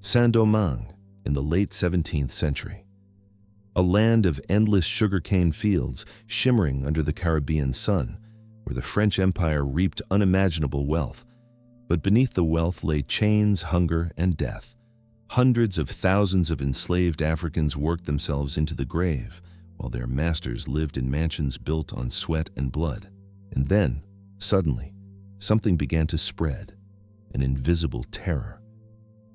Saint-Domingue in the late 17th century. A land of endless sugarcane fields shimmering under the Caribbean sun, where the French Empire reaped unimaginable wealth. But beneath the wealth lay chains, hunger, and death. Hundreds of thousands of enslaved Africans worked themselves into the grave, while their masters lived in mansions built on sweat and blood. And then, suddenly, something began to spread, an invisible terror.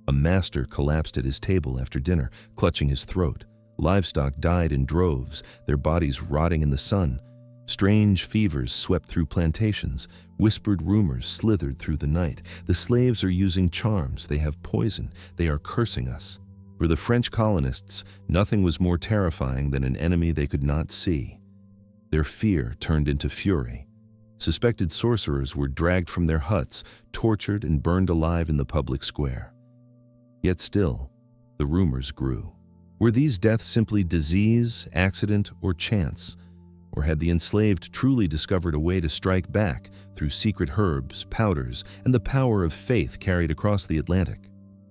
A master collapsed at his table after dinner, clutching his throat. Livestock died in droves, their bodies rotting in the sun. Strange fevers swept through plantations. Whispered rumors slithered through the night. The slaves are using charms. They have poison. They are cursing us. For the French colonists, nothing was more terrifying than an enemy they could not see. Their fear turned into fury. Suspected sorcerers were dragged from their huts, tortured and burned alive in the public square. Yet still, the rumors grew. Were these deaths simply disease, accident, or chance? Or had the enslaved truly discovered a way to strike back through secret herbs, powders, and the power of faith carried across the Atlantic?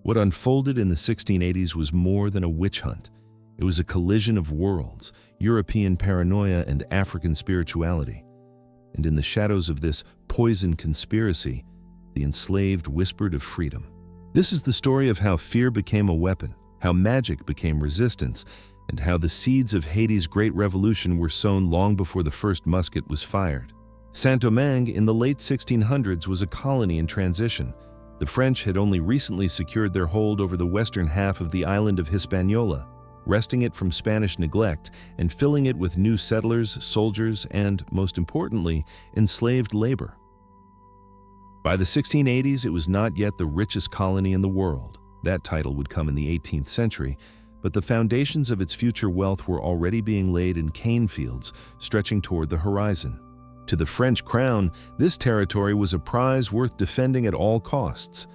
What unfolded in the 1680s was more than a witch hunt. It was a collision of worlds, European paranoia and African spirituality. And in the shadows of this poison conspiracy, the enslaved whispered of freedom. This is the story of how fear became a weapon, how magic became resistance, and how the seeds of Haiti's Great Revolution were sown long before the first musket was fired. Saint-Domingue in the late 1600s was a colony in transition. The French had only recently secured their hold over the western half of the island of Hispaniola, wresting it from Spanish neglect and filling it with new settlers, soldiers, and, most importantly, enslaved labor. By the 1680s, it was not yet the richest colony in the world. That title would come in the 18th century, but the foundations of its future wealth were already being laid in cane fields stretching toward the horizon. To the French crown, this territory was a prize worth defending at all costs.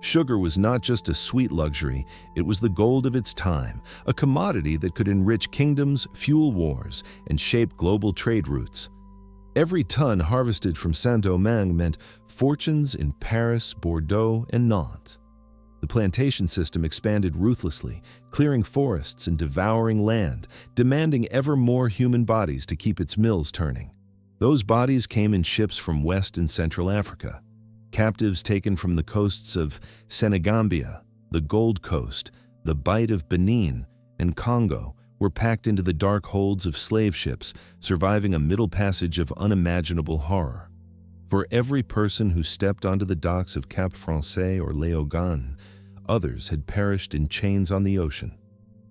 Sugar was not just a sweet luxury, it was the gold of its time, a commodity that could enrich kingdoms, fuel wars, and shape global trade routes. Every ton harvested from Saint-Domingue meant fortunes in Paris, Bordeaux, and Nantes. The plantation system expanded ruthlessly, clearing forests and devouring land, demanding ever more human bodies to keep its mills turning. Those bodies came in ships from West and Central Africa. Captives taken from the coasts of Senegambia, the Gold Coast, the Bight of Benin, and Congo were packed into the dark holds of slave ships, surviving a middle passage of unimaginable horror. For every person who stepped onto the docks of Cap Français or Léogane, others had perished in chains on the ocean.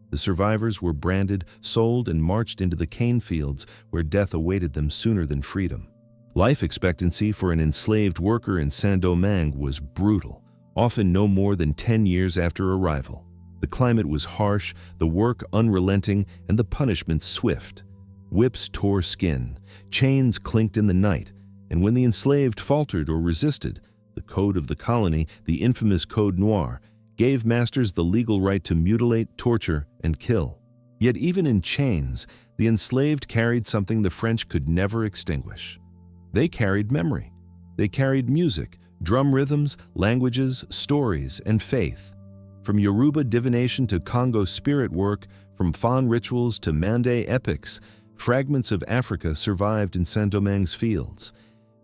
The survivors were branded, sold, and marched into the cane fields where death awaited them sooner than freedom. Life expectancy for an enslaved worker in Saint-Domingue was brutal, often no more than 10 years after arrival. The climate was harsh, the work unrelenting, and the punishment swift. Whips tore skin, chains clinked in the night, and when the enslaved faltered or resisted, the code of the colony, the infamous Code Noir, gave masters the legal right to mutilate, torture, and kill. Yet even in chains, the enslaved carried something the French could never extinguish. They carried memory. They carried music, drum rhythms, languages, stories, and faith. From Yoruba divination to Congo spirit work, from Fon rituals to Mande epics, fragments of Africa survived in Saint-Domingue's fields.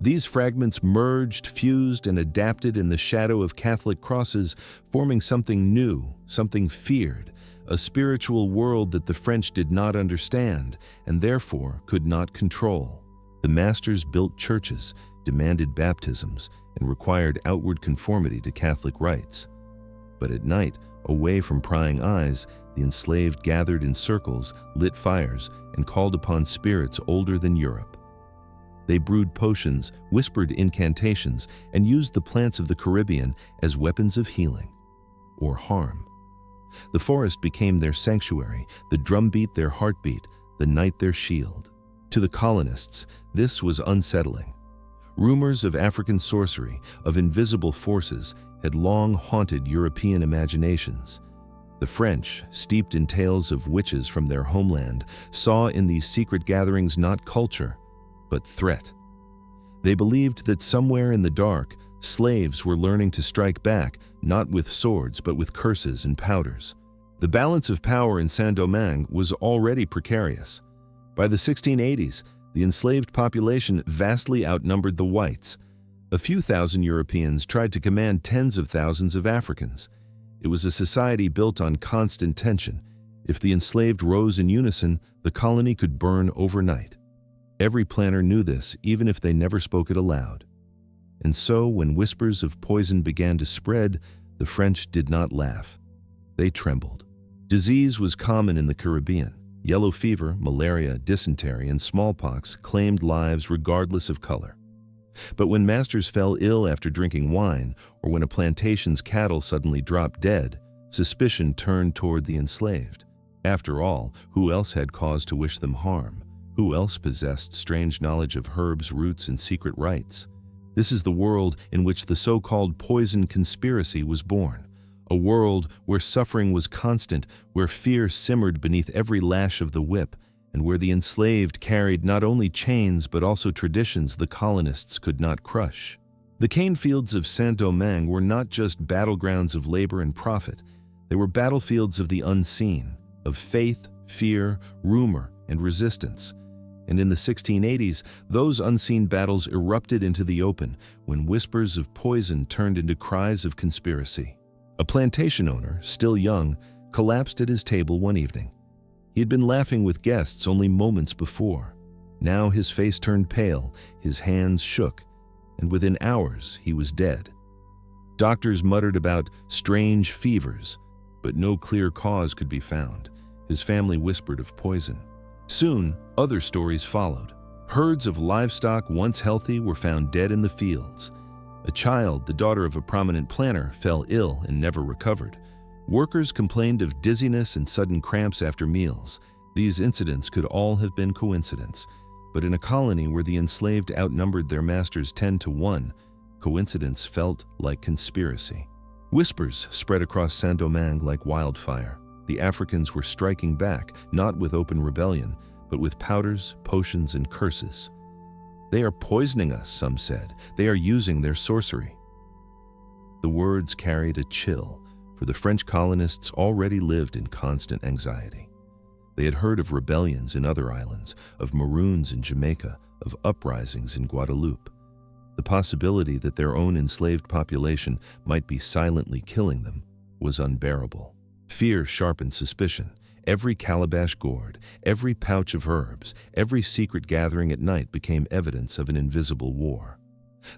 These fragments merged, fused, and adapted in the shadow of Catholic crosses, forming something new, something feared, a spiritual world that the French did not understand and therefore could not control. The masters built churches, demanded baptisms, and required outward conformity to Catholic rites. But at night, away from prying eyes, the enslaved gathered in circles, lit fires, and called upon spirits older than Europe. They brewed potions, whispered incantations, and used the plants of the Caribbean as weapons of healing or harm. The forest became their sanctuary, the drumbeat their heartbeat, the night their shield. To the colonists, this was unsettling. Rumors of African sorcery, of invisible forces, had long haunted European imaginations. The French, steeped in tales of witches from their homeland, saw in these secret gatherings not culture, but threat. They believed that somewhere in the dark, Slaves were learning to strike back, not with swords but with curses and powders. The balance of power in Saint-Domingue was already precarious. By the 1680s, the enslaved population vastly outnumbered the whites. A few thousand Europeans tried to command tens of thousands of Africans. It was a society built on constant tension. If the enslaved rose in unison, the colony could burn overnight. Every planner knew this, even if they never spoke it aloud. And so, when whispers of poison began to spread, the French did not laugh. They trembled. Disease was common in the Caribbean. Yellow fever, malaria, dysentery, and smallpox claimed lives regardless of color. But when masters fell ill after drinking wine, or when a plantation's cattle suddenly dropped dead, suspicion turned toward the enslaved. After all, who else had cause to wish them harm? Who else possessed strange knowledge of herbs, roots, and secret rites? This is the world in which the so-called poison conspiracy was born. A world where suffering was constant, where fear simmered beneath every lash of the whip, and where the enslaved carried not only chains but also traditions the colonists could not crush. The cane fields of Saint-Domingue were not just battlegrounds of labor and profit. They were battlefields of the unseen, of faith, fear, rumor, and resistance. And in the 1680s, those unseen battles erupted into the open when whispers of poison turned into cries of conspiracy. A plantation owner, still young, collapsed at his table one evening. He had been laughing with guests only moments before. Now his face turned pale, his hands shook, and within hours he was dead. Doctors muttered about strange fevers, but no clear cause could be found. His family whispered of poison. Soon, other stories followed. Herds of livestock, once healthy, were found dead in the fields. A child, the daughter of a prominent planter, fell ill and never recovered. Workers complained of dizziness and sudden cramps after meals. These incidents could all have been coincidence, but in a colony where the enslaved outnumbered their masters 10-1, coincidence felt like conspiracy. Whispers spread across Saint-Domingue like wildfire. The Africans were striking back, not with open rebellion, but with powders, potions, and curses. "They are poisoning us," some said. "They are using their sorcery." The words carried a chill, for the French colonists already lived in constant anxiety. They had heard of rebellions in other islands, of maroons in Jamaica, of uprisings in Guadeloupe. The possibility that their own enslaved population might be silently killing them was unbearable. Fear sharpened suspicion. Every calabash gourd, every pouch of herbs, every secret gathering at night became evidence of an invisible war.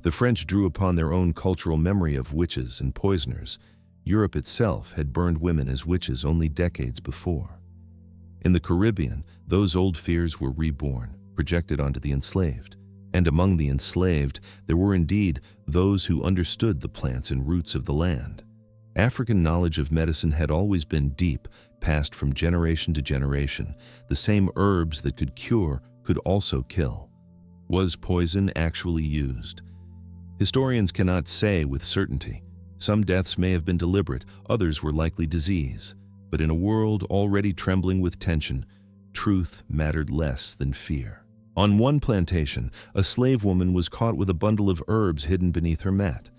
The French drew upon their own cultural memory of witches and poisoners. Europe itself had burned women as witches only decades before. In the Caribbean, those old fears were reborn, projected onto the enslaved. And among the enslaved, there were indeed those who understood the plants and roots of the land. African knowledge of medicine had always been deep, passed from generation to generation. The same herbs that could cure could also kill. Was poison actually used? Historians cannot say with certainty. Some deaths may have been deliberate, others were likely disease. But in a world already trembling with tension, truth mattered less than fear. On one plantation, a slave woman was caught with a bundle of herbs hidden beneath her mat.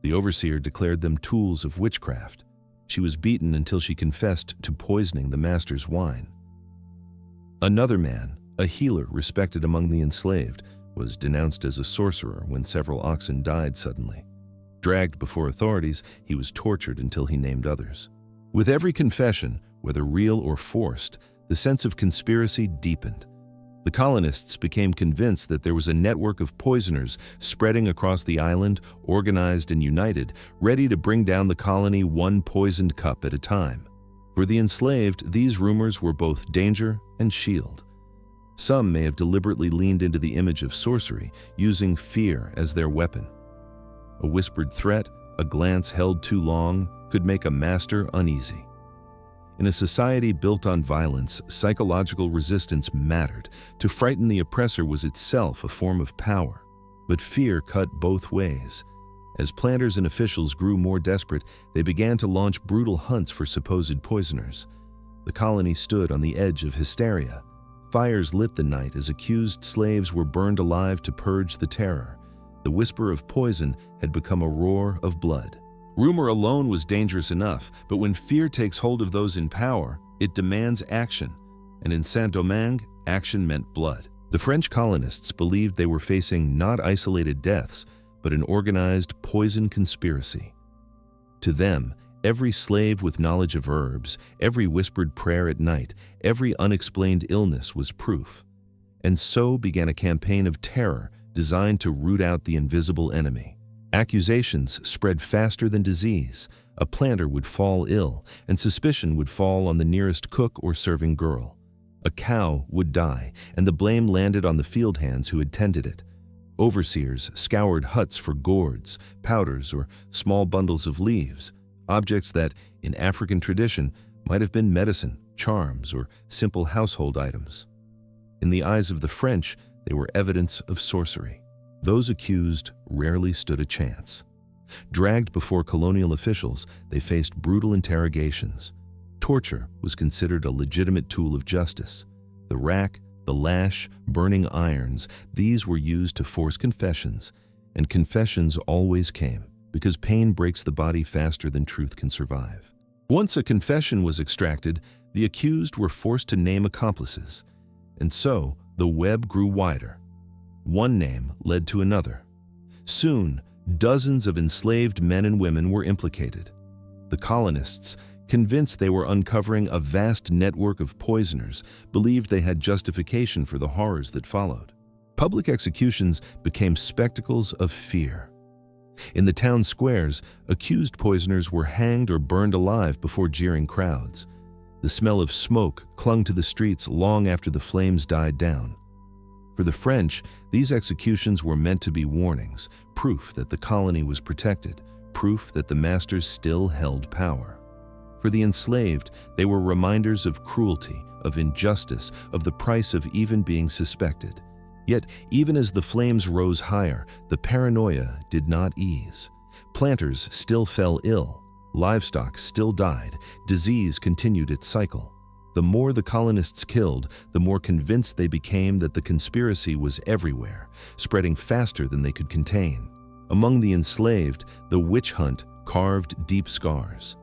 The overseer declared them tools of witchcraft. She was beaten until she confessed to poisoning the master's wine. Another man, a healer respected among the enslaved, was denounced as a sorcerer when several oxen died suddenly. Dragged before authorities, he was tortured until he named others. With every confession, whether real or forced, the sense of conspiracy deepened. The colonists became convinced that there was a network of poisoners spreading across the island, organized and united, ready to bring down the colony one poisoned cup at a time. For the enslaved, these rumors were both danger and shield. Some may have deliberately leaned into the image of sorcery, using fear as their weapon. A whispered threat, a glance held too long, could make a master uneasy. In a society built on violence, psychological resistance mattered. To frighten the oppressor was itself a form of power. But fear cut both ways. As planters and officials grew more desperate, they began to launch brutal hunts for supposed poisoners. The colony stood on the edge of hysteria. Fires lit the night as accused slaves were burned alive to purge the terror. The whisper of poison had become a roar of blood. Rumor alone was dangerous enough, but when fear takes hold of those in power, it demands action. And in Saint-Domingue, action meant blood. The French colonists believed they were facing not isolated deaths, but an organized poison conspiracy. To them, every slave with knowledge of herbs, every whispered prayer at night, every unexplained illness was proof. And so began a campaign of terror designed to root out the invisible enemy. Accusations spread faster than disease. A planter would fall ill, and suspicion would fall on the nearest cook or serving girl. A cow would die, and the blame landed on the field hands who had tended it. Overseers scoured huts for gourds, powders, or small bundles of leaves, objects that, in African tradition, might have been medicine, charms, or simple household items. In the eyes of the French, they were evidence of sorcery. Those accused rarely stood a chance. Dragged before colonial officials, they faced brutal interrogations. Torture was considered a legitimate tool of justice. The rack, the lash, burning irons, these were used to force confessions, and confessions always came, because pain breaks the body faster than truth can survive. Once a confession was extracted, the accused were forced to name accomplices, and so the web grew wider. One name led to another. Soon, dozens of enslaved men and women were implicated. The colonists, convinced they were uncovering a vast network of poisoners, believed they had justification for the horrors that followed. Public executions became spectacles of fear. In the town squares, accused poisoners were hanged or burned alive before jeering crowds. The smell of smoke clung to the streets long after the flames died down. For the French, these executions were meant to be warnings, proof that the colony was protected, proof that the masters still held power. For the enslaved, they were reminders of cruelty, of injustice, of the price of even being suspected. Yet, even as the flames rose higher, the paranoia did not ease. Planters still fell ill, livestock still died, disease continued its cycle. The more the colonists killed, the more convinced they became that the conspiracy was everywhere, spreading faster than they could contain. Among the enslaved, the witch hunt carved deep scars.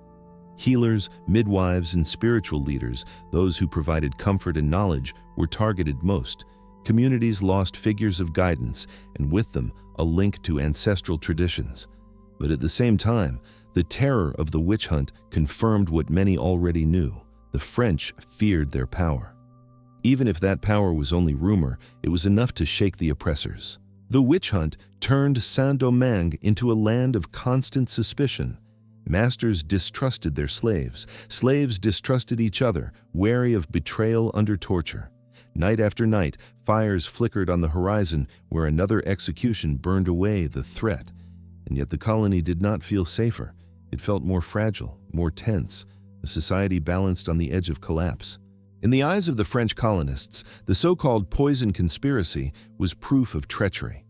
Healers, midwives, and spiritual leaders, those who provided comfort and knowledge, were targeted most. Communities lost figures of guidance, and with them, a link to ancestral traditions. But at the same time, the terror of the witch hunt confirmed what many already knew. The French feared their power. Even if that power was only rumor, it was enough to shake the oppressors. The witch hunt turned Saint-Domingue into a land of constant suspicion. Masters distrusted their slaves. Slaves distrusted each other, wary of betrayal under torture. Night after night, fires flickered on the horizon where another execution burned away the threat. And yet the colony did not feel safer. It felt more fragile, more tense, a society balanced on the edge of collapse. In the eyes of the French colonists, the so-called poison conspiracy was proof of treachery.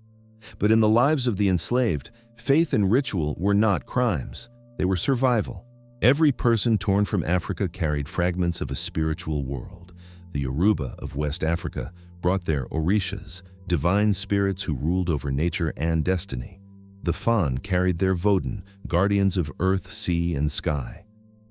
But in the lives of the enslaved, faith and ritual were not crimes. They were survival. Every person torn from Africa carried fragments of a spiritual world. The Yoruba of West Africa brought their orishas, divine spirits who ruled over nature and destiny. The Fan carried their Vodun, guardians of earth, sea, and sky.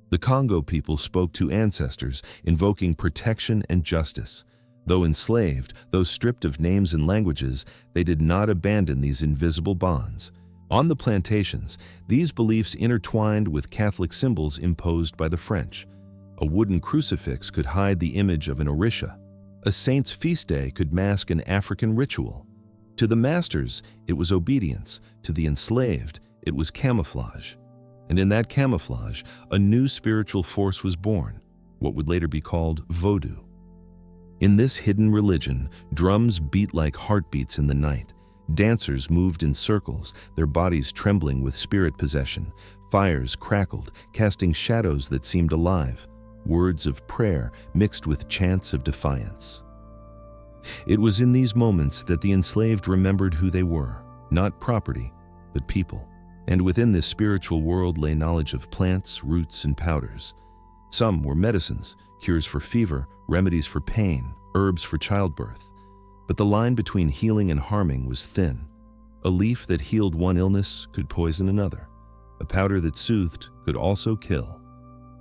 The Congo people spoke to ancestors, invoking protection and justice. Though enslaved, though stripped of names and languages, they did not abandon these invisible bonds. On the plantations, these beliefs intertwined with Catholic symbols imposed by the French. A wooden crucifix could hide the image of an orisha. A saint's feast day could mask an African ritual. To the masters, it was obedience. To the enslaved, it was camouflage. And in that camouflage, a new spiritual force was born, what would later be called voodoo. In this hidden religion, drums beat like heartbeats in the night. Dancers moved in circles, their bodies trembling with spirit possession. Fires crackled, casting shadows that seemed alive. Words of prayer mixed with chants of defiance. It was in these moments that the enslaved remembered who they were, not property, but people. And within this spiritual world lay knowledge of plants, roots, and powders. Some were medicines, cures for fever, remedies for pain, herbs for childbirth. But the line between healing and harming was thin. A leaf that healed one illness could poison another. A powder that soothed could also kill.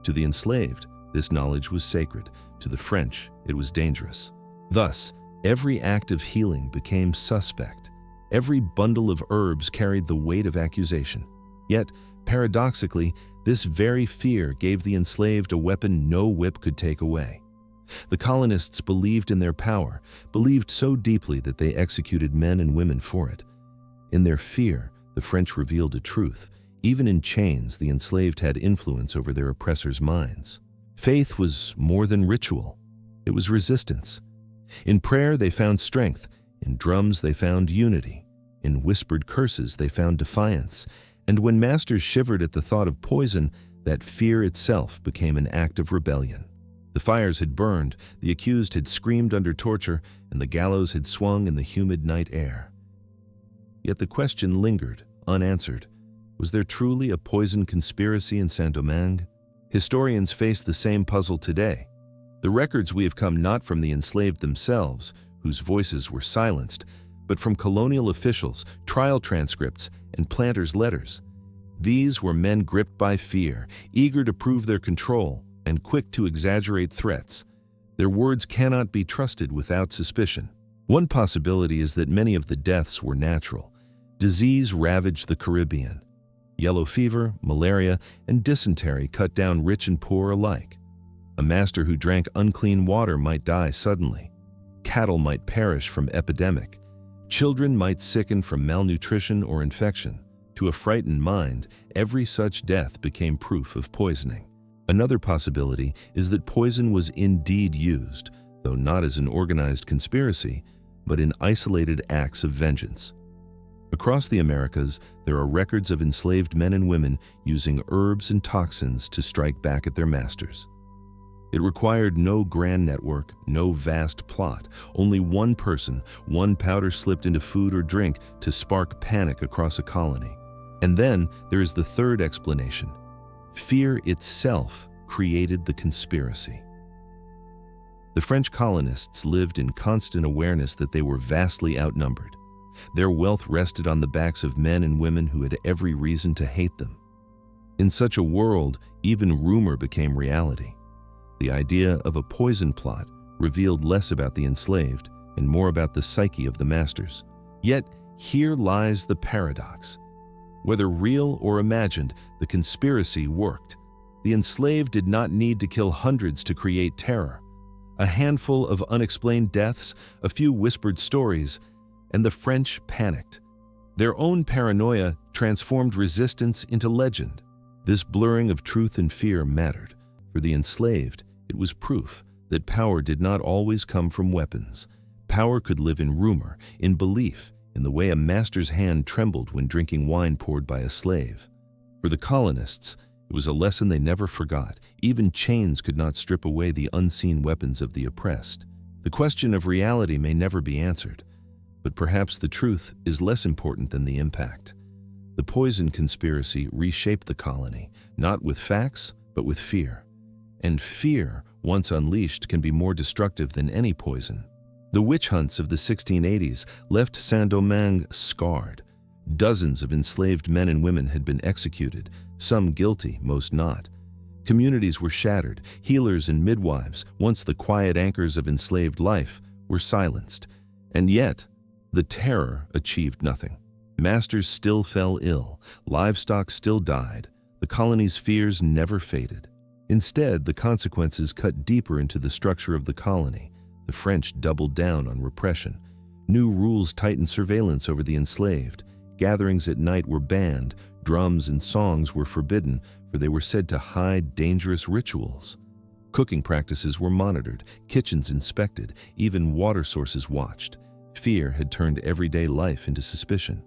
To the enslaved, this knowledge was sacred. To the French, it was dangerous. Thus, every act of healing became suspect. Every bundle of herbs carried the weight of accusation. Yet, paradoxically, this very fear gave the enslaved a weapon no whip could take away. The colonists believed in their power, believed so deeply that they executed men and women for it. In their fear, the French revealed a truth. Even in chains, the enslaved had influence over their oppressors' minds. Faith was more than ritual. It was resistance. In prayer, they found strength. In drums, they found unity. In whispered curses, they found defiance. And when masters shivered at the thought of poison, that fear itself became an act of rebellion. The fires had burned, the accused had screamed under torture, and the gallows had swung in the humid night air. Yet the question lingered, unanswered. Was there truly a poison conspiracy in Saint-Domingue? Historians face the same puzzle today. The records we have come not from the enslaved themselves, whose voices were silenced, but from colonial officials, trial transcripts, and planters' letters. These were men gripped by fear, eager to prove their control, and quick to exaggerate threats. Their words cannot be trusted without suspicion. One possibility is that many of the deaths were natural. Disease ravaged the Caribbean. Yellow fever, malaria, and dysentery cut down rich and poor alike. A master who drank unclean water might die suddenly. Cattle might perish from epidemic. Children might sicken from malnutrition or infection. To a frightened mind, every such death became proof of poisoning. Another possibility is that poison was indeed used, though not as an organized conspiracy, but in isolated acts of vengeance. Across the Americas, there are records of enslaved men and women using herbs and toxins to strike back at their masters. It required no grand network, no vast plot, only one person, one powder slipped into food or drink to spark panic across a colony. And then there is the third explanation. Fear itself created the conspiracy. The French colonists lived in constant awareness that they were vastly outnumbered. Their wealth rested on the backs of men and women who had every reason to hate them. In such a world, even rumor became reality. The idea of a poison plot revealed less about the enslaved and more about the psyche of the masters. Yet, here lies the paradox. Whether real or imagined, the conspiracy worked. The enslaved did not need to kill hundreds to create terror. A handful of unexplained deaths, a few whispered stories, and the French panicked. Their own paranoia transformed resistance into legend. This blurring of truth and fear mattered. For the enslaved, it was proof that power did not always come from weapons. Power could live in rumor, in belief, in the way a master's hand trembled when drinking wine poured by a slave. For the colonists, it was a lesson they never forgot. Even chains could not strip away the unseen weapons of the oppressed. The question of reality may never be answered, but perhaps the truth is less important than the impact. The poison conspiracy reshaped the colony, not with facts, but with fear. And fear, once unleashed, can be more destructive than any poison. The witch hunts of the 1680s left Saint-Domingue scarred. Dozens of enslaved men and women had been executed, some guilty, most not. Communities were shattered. Healers and midwives, once the quiet anchors of enslaved life, were silenced. And yet, the terror achieved nothing. Masters still fell ill. Livestock still died. The colony's fears never faded. Instead, the consequences cut deeper into the structure of the colony. The French doubled down on repression. New rules tightened surveillance over the enslaved. Gatherings at night were banned. Drums and songs were forbidden, for they were said to hide dangerous rituals. Cooking practices were monitored, kitchens inspected, even water sources watched. Fear had turned everyday life into suspicion.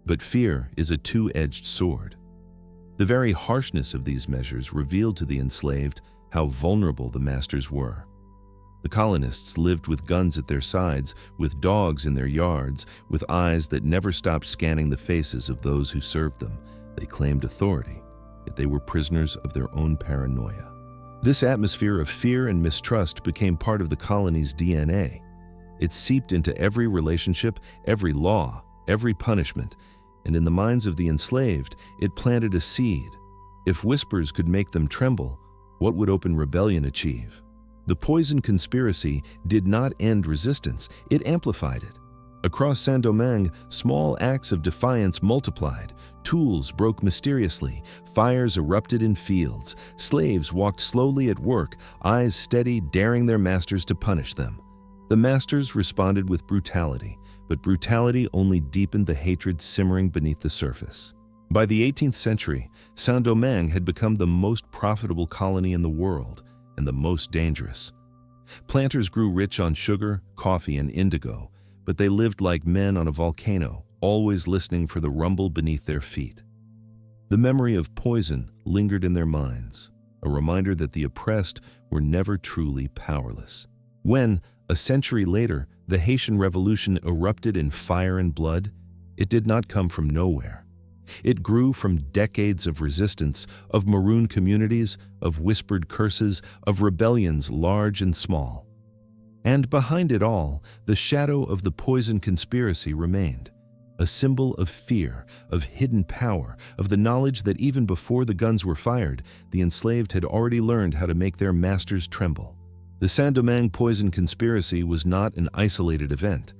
But fear is a two-edged sword. The very harshness of these measures revealed to the enslaved how vulnerable the masters were. The colonists lived with guns at their sides, with dogs in their yards, with eyes that never stopped scanning the faces of those who served them. They claimed authority, yet they were prisoners of their own paranoia. This atmosphere of fear and mistrust became part of the colony's DNA. It seeped into every relationship, every law, every punishment, and in the minds of the enslaved, it planted a seed. If whispers could make them tremble, what would open rebellion achieve? The poison conspiracy did not end resistance, it amplified it. Across Saint-Domingue, small acts of defiance multiplied. Tools broke mysteriously, fires erupted in fields, slaves walked slowly at work, eyes steady, daring their masters to punish them. The masters responded with brutality, but brutality only deepened the hatred simmering beneath the surface. By the 18th century, Saint-Domingue had become the most profitable colony in the world and the most dangerous. Planters grew rich on sugar, coffee, and indigo, but they lived like men on a volcano, always listening for the rumble beneath their feet. The memory of poison lingered in their minds, a reminder that the oppressed were never truly powerless. When, a century later, the Haitian Revolution erupted in fire and blood, it did not come from nowhere. It grew from decades of resistance, of maroon communities, of whispered curses, of rebellions large and small. And behind it all, the shadow of the poison conspiracy remained, a symbol of fear, of hidden power, of the knowledge that even before the guns were fired, the enslaved had already learned how to make their masters tremble. The Saint-Domingue poison conspiracy was not an isolated event.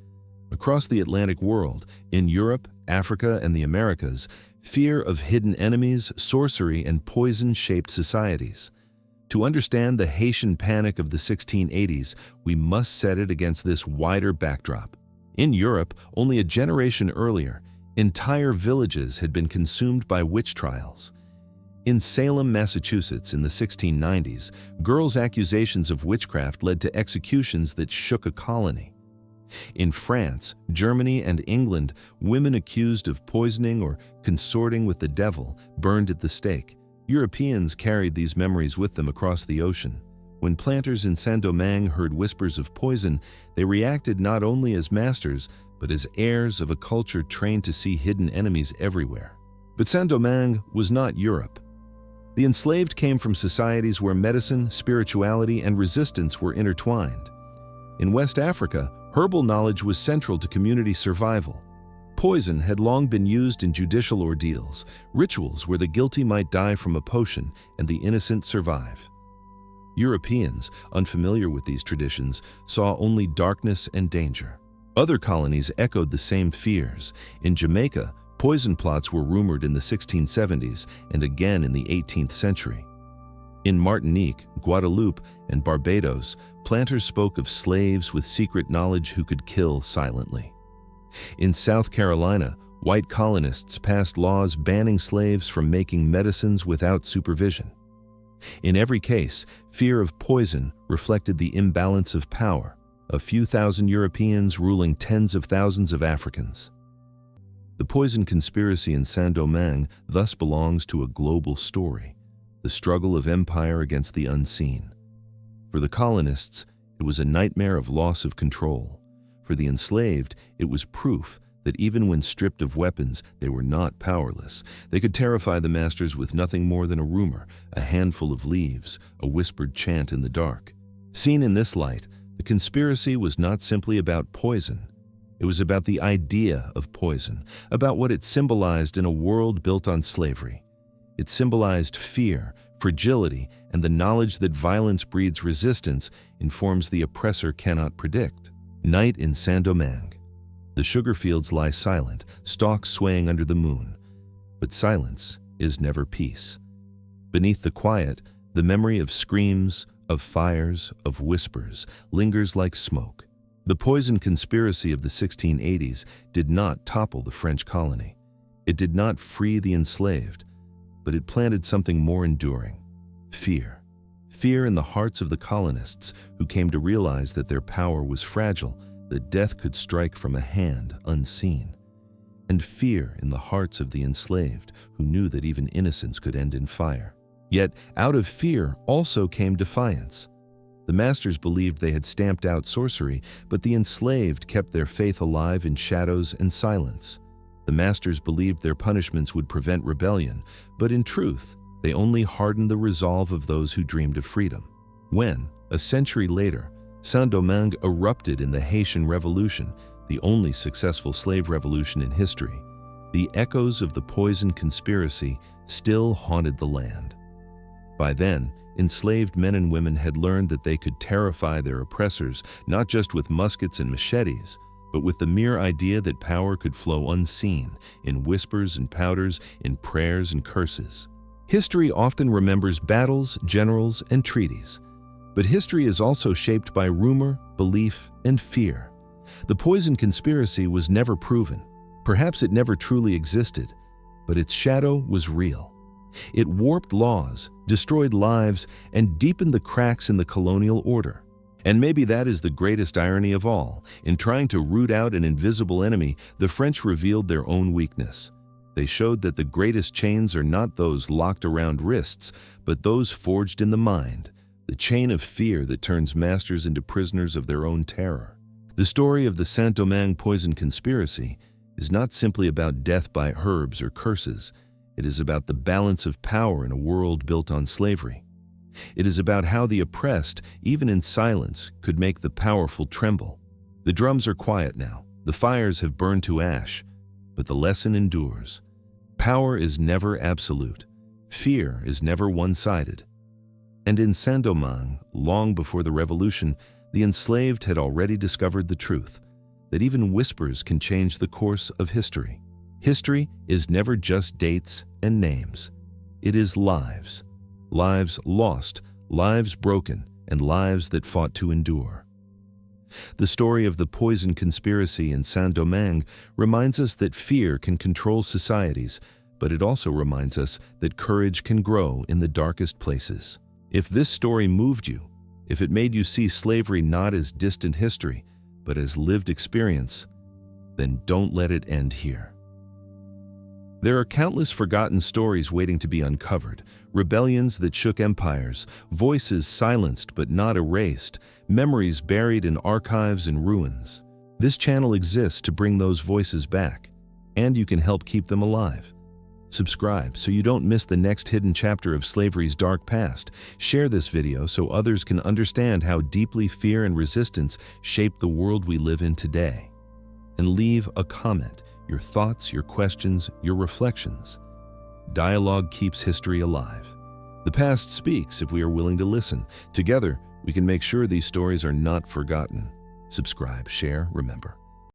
Across the Atlantic world, in Europe, Africa, and the Americas, fear of hidden enemies, sorcery, and poison shaped societies. To understand the Haitian panic of the 1680s, we must set it against this wider backdrop. In Europe, only a generation earlier, entire villages had been consumed by witch trials. In Salem, Massachusetts in the 1690s, girls' accusations of witchcraft led to executions that shook a colony. In France, Germany, and England, women accused of poisoning or consorting with the devil burned at the stake. Europeans carried these memories with them across the ocean. When planters in Saint-Domingue heard whispers of poison, they reacted not only as masters, but as heirs of a culture trained to see hidden enemies everywhere. But Saint-Domingue was not Europe. The enslaved came from societies where medicine, spirituality, and resistance were intertwined. In West Africa, herbal knowledge was central to community survival. Poison had long been used in judicial ordeals, rituals where the guilty might die from a potion and the innocent survive. Europeans, unfamiliar with these traditions, saw only darkness and danger. Other colonies echoed the same fears. In Jamaica, poison plots were rumored in the 1670s and again in the 18th century. In Martinique, Guadeloupe, and Barbados, planters spoke of slaves with secret knowledge who could kill silently. In South Carolina, white colonists passed laws banning slaves from making medicines without supervision. In every case, fear of poison reflected the imbalance of power, a few thousand Europeans ruling tens of thousands of Africans. The poison conspiracy in Saint-Domingue thus belongs to a global story, the struggle of empire against the unseen. For the colonists, it was a nightmare of loss of control. For the enslaved, it was proof that even when stripped of weapons, they were not powerless. They could terrify the masters with nothing more than a rumor, a handful of leaves, a whispered chant in the dark. Seen in this light, the conspiracy was not simply about poison. It was about the idea of poison, about what it symbolized in a world built on slavery. It symbolized fear, fragility, and the knowledge that violence breeds resistance in forms the oppressor cannot predict. Night in Saint-Domingue. The sugar fields lie silent, stalks swaying under the moon. But silence is never peace. Beneath the quiet, the memory of screams, of fires, of whispers lingers like smoke. The poison conspiracy of the 1680s did not topple the French colony. It did not free the enslaved, but it planted something more enduring: fear. Fear in the hearts of the colonists, who came to realize that their power was fragile, that death could strike from a hand unseen. And fear in the hearts of the enslaved, who knew that even innocence could end in fire. Yet, out of fear also came defiance. The masters believed they had stamped out sorcery, but the enslaved kept their faith alive in shadows and silence. The masters believed their punishments would prevent rebellion, but in truth, they only hardened the resolve of those who dreamed of freedom. When, a century later, Saint-Domingue erupted in the Haitian Revolution, the only successful slave revolution in history, the echoes of the poison conspiracy still haunted the land. By then, enslaved men and women had learned that they could terrify their oppressors not just with muskets and machetes, but with the mere idea that power could flow unseen, in whispers and powders, in prayers and curses. History often remembers battles, generals, and treaties. But history is also shaped by rumor, belief, and fear. The poison conspiracy was never proven. Perhaps it never truly existed, but its shadow was real. It warped laws, destroyed lives, and deepened the cracks in the colonial order. And maybe that is the greatest irony of all. In trying to root out an invisible enemy, the French revealed their own weakness. They showed that the greatest chains are not those locked around wrists, but those forged in the mind, the chain of fear that turns masters into prisoners of their own terror. The story of the Saint-Domingue poison conspiracy is not simply about death by herbs or curses. It is about the balance of power in a world built on slavery. It is about how the oppressed, even in silence, could make the powerful tremble. The drums are quiet now. The fires have burned to ash, but the lesson endures. Power is never absolute. Fear is never one-sided. And in Saint-Domingue, long before the revolution, the enslaved had already discovered the truth, that even whispers can change the course of history. History is never just dates and names. It is lives. Lives lost, lives broken, and lives that fought to endure. The story of the poison conspiracy in Saint-Domingue reminds us that fear can control societies, but it also reminds us that courage can grow in the darkest places. If this story moved you, if it made you see slavery not as distant history, but as lived experience, then don't let it end here. There are countless forgotten stories waiting to be uncovered, rebellions that shook empires, voices silenced but not erased, memories buried in archives and ruins. This channel exists to bring those voices back, and you can help keep them alive. Subscribe so you don't miss the next hidden chapter of slavery's dark past. Share this video so others can understand how deeply fear and resistance shape the world we live in today. And leave a comment. Your thoughts, your questions, your reflections. Dialogue keeps history alive. The past speaks if we are willing to listen. Together, we can make sure these stories are not forgotten. Subscribe, share, remember.